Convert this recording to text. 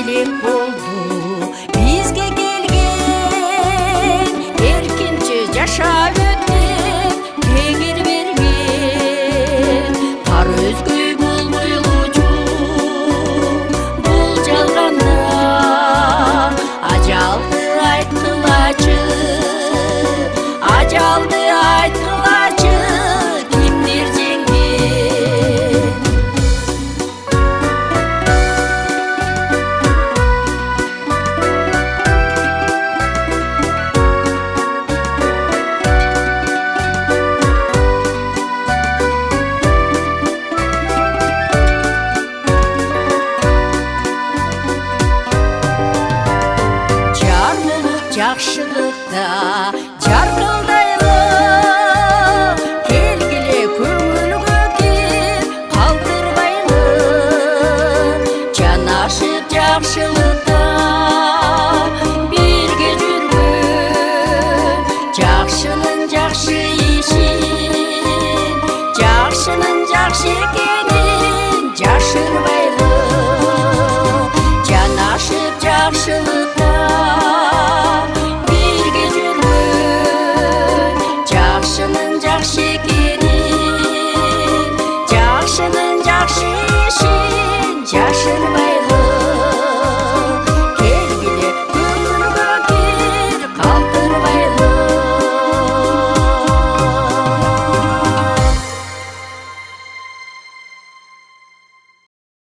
элек болду бизге келген, эркинче жашап өтүп тегир берген. Кар өзгөй болбойлучу бул жалганда, ажалды айткылачы, ажалды айткылачы, кимдир жеңген. Жар болуп жакшылыкта жаркылдайлы, келгиле көңүлгө кир калтырбайлы, жанашып жакшылык